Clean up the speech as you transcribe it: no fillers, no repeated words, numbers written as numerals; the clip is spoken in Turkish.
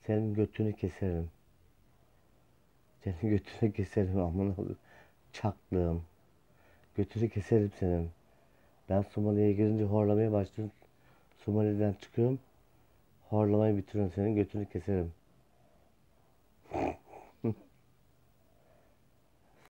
Senin götünü keserim. Senin götünü keserim amına koyayım. Çaklığım. Götünü keserim senin. Ben Somali'ye girince horlamaya başladım. Somali'den çıkıyorum. Horlamayı bitiriyorum, senin götünü keserim.